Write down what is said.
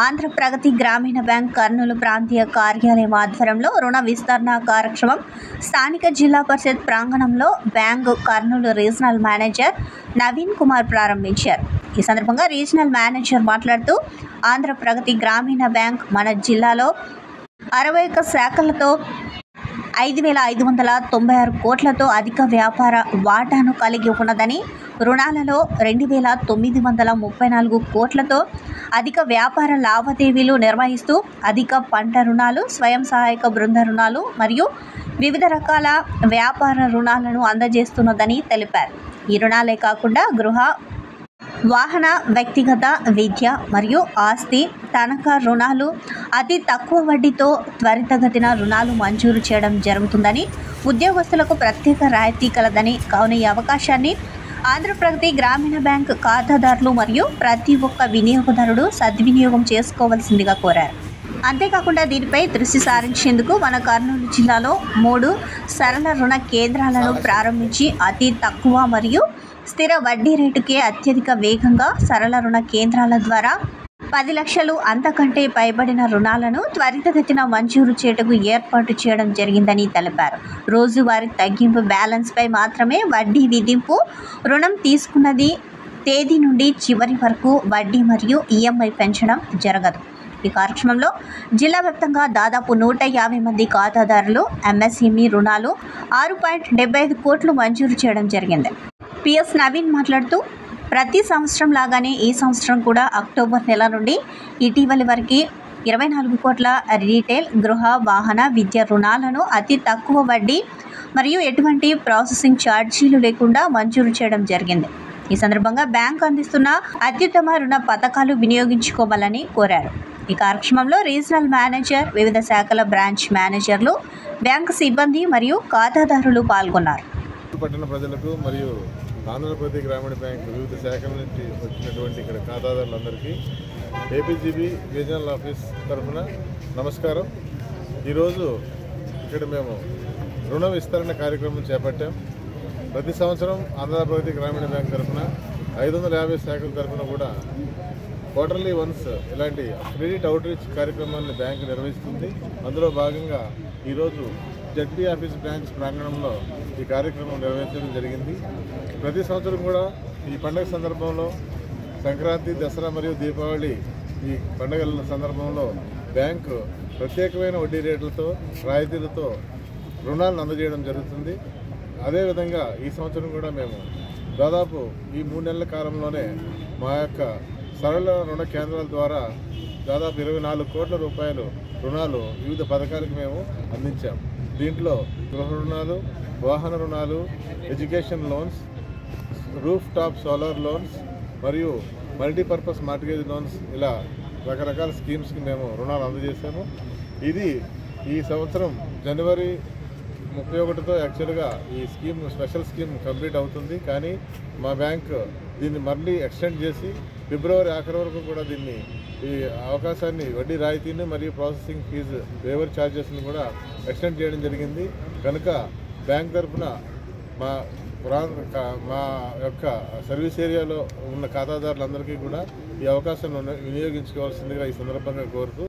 ఆంధ్ర ప్రగతి గ్రామీణ బ్యాంక్ కర్నూలు ప్రాంతీయ కార్యాలయం ఆధ్వర్యంలో రుణ విస్తరణ కార్యక్రమం స్థానిక జిల్లా పరిషత్ ప్రాంగణంలో bank Kurnool regional manager Naveen Kumar ప్రారంభించారు. ఈ సందర్భంగా రీజనల్ మేనేజర్ మాట్లాడుతూ ఆంధ్ర ప్రగతి గ్రామీణ బ్యాంక్ మన జిల్లాలో 61 శాఖలతో 5,596 కోట్లతో అధిక వ్యాపార వాటాను కలిగి ఉన్నదని, రుణాలలో 2,934 కోట్లతో అధిక వ్యాపార లావాదేవీలు నిర్వహిస్తూ అధిక పంట రుణాలు, స్వయం సహాయక బృంద రుణాలు మరియు వివిధ రకాల వ్యాపార రుణాలను అందజేస్తున్నదని తెలిపారు. ఈ రుణాలే కాకుండా గృహ, వాహన, వ్యక్తిగత, విద్య మరియు ఆస్తి తనఖా రుణాలు అతి తక్కువ వడ్డీతో త్వరితగతిన రుణాలు మంజూరు చేయడం జరుగుతుందని, ఉద్యోగస్తులకు ప్రత్యేక రాయితీ కలదని, కావున ఈ అవకాశాన్ని ఆంధ్రప్రగతి గ్రామీణ బ్యాంక్ ఖాతాదారులు మరియు ప్రతి ఒక్క వినియోగదారుడు సద్వినియోగం చేసుకోవాల్సిందిగా కోరారు. అంతేకాకుండా దీనిపై దృష్టి సారించేందుకు మన కర్నూలు జిల్లాలో 3 సరళ రుణ కేంద్రాలను ప్రారంభించి అతి తక్కువ మరియు స్థిర వడ్డీ రేటుకే అత్యధిక వేగంగా సరళ రుణ కేంద్రాల ద్వారా 10 లక్షలు అంతకంటే పైబడిన రుణాలను త్వరితగతిన మంజూరు చేయటకు ఏర్పాటు చేయడం జరిగిందని తెలిపారు. రోజువారీ తగ్గింపు బ్యాలెన్స్పై మాత్రమే వడ్డీ విధింపు. రుణం తీసుకున్నది తేదీ నుండి చివరి వరకు వడ్డీ మరియు ఈఎంఐ పెంచడం జరగదు. ఈ కార్యక్రమంలో జిల్లా వ్యాప్తంగా దాదాపు 150 మంది ఖాతాదారులు ఎంఎస్ఎంఈ రుణాలు 6.75 కోట్లు మంజూరు చేయడం జరిగింది. పిఎస్ నవీన్ మాట్లాడుతూ ప్రతి సంవత్సరం లాగానే ఈ సంవత్సరం కూడా అక్టోబర్ నెల నుండి ఇటీవలి వరకు 24 కోట్ల రీటైల్, గృహ, వాహన, విద్య రుణాలను అతి తక్కువ వడ్డీ మరియు ఎటువంటి ప్రాసెసింగ్ ఛార్జీలు లేకుండా మంజూరు చేయడం జరిగింది. ఈ సందర్భంగా బ్యాంకు అందిస్తున్న అత్యుత్తమ రుణ పథకాలు వినియోగించుకోవాలని కోరారు. ఈ కార్యక్రమంలో రీజనల్ మేనేజర్, వివిధ శాఖల బ్రాంచ్ మేనేజర్లు, బ్యాంకు సిబ్బంది మరియు ఖాతాదారులు పాల్గొన్నారు. పట్టణ ప్రజలకు మరియు ఆంధ్రప్రదేశ్ గ్రామీణ బ్యాంక్ వివిధ శాఖల నుంచి వచ్చినటువంటి ఇక్కడ ఖాతాదారులందరికీ ఏపీజీబీ రీజనల్ ఆఫీస్ తరఫున నమస్కారం. ఈరోజు ఇక్కడ మేము రుణ విస్తరణ కార్యక్రమం చేపట్టాం. ప్రతి సంవత్సరం ఆంధ్రప్రదేశ్ గ్రామీణ బ్యాంక్ తరఫున 550 శాఖల తరఫున కూడా క్వార్టర్లీ వన్స్ ఇలాంటి క్రెడిట్ అవుట్రీచ్ కార్యక్రమాన్ని బ్యాంకు నిర్వహిస్తుంది. అందులో భాగంగా ఈరోజు జడ్పీ ఆఫీస్ బ్రాంచ్ ప్రాంగణంలో ఈ కార్యక్రమం నిర్వహించడం జరిగింది. ప్రతి సంవత్సరం కూడా ఈ పండుగ సందర్భంలో సంక్రాంతి, దసరా మరియు దీపావళి ఈ పండుగల సందర్భంలో బ్యాంకు ప్రత్యేకమైన వడ్డీ రేట్లతో, రాయితీలతో రుణాలను అందజేయడం జరుగుతుంది. అదేవిధంగా ఈ సంవత్సరం కూడా మేము దాదాపు ఈ 3 నెలల కాలంలోనే మా యొక్క సరళ రుణ కేంద్రాల ద్వారా దాదాపు 24 కోట్ల రూపాయలు రుణాలు వివిధ పథకాలకు మేము అందించాం. దీంట్లో గృహ రుణాలు, వాహన రుణాలు, education loans, roof top solar loans మరియు మల్టీపర్పస్ మార్ట్గేజ్ లోన్స్, ఇలా రకరకాల స్కీమ్స్కి మేము రుణాలు అందజేసాము. ఇది ఈ సంవత్సరం జనవరి 31తో యాక్చువల్గా ఈ స్కీమ్, స్పెషల్ స్కీమ్ కంప్లీట్ అవుతుంది. కానీ మా బ్యాంక్ దీన్ని మళ్ళీ ఎక్స్టెండ్ చేసి ఫిబ్రవరి ఆఖరి వరకు కూడా దీన్ని ఈ అవకాశాన్ని వడ్డీ రాయితీని మరియు ప్రాసెసింగ్ ఫీజు వేవర్ ఛార్జెస్ని కూడా ఎక్స్టెండ్ చేయడం జరిగింది. కనుక బ్యాంక్ తరఫున మా యొక్క సర్వీస్ ఏరియాలో ఉన్న ఖాతాదారులందరికీ కూడా ఈ అవకాశాన్ని వినియోగించుకోవాల్సిందిగా ఈ సందర్భంగా కోరుతూ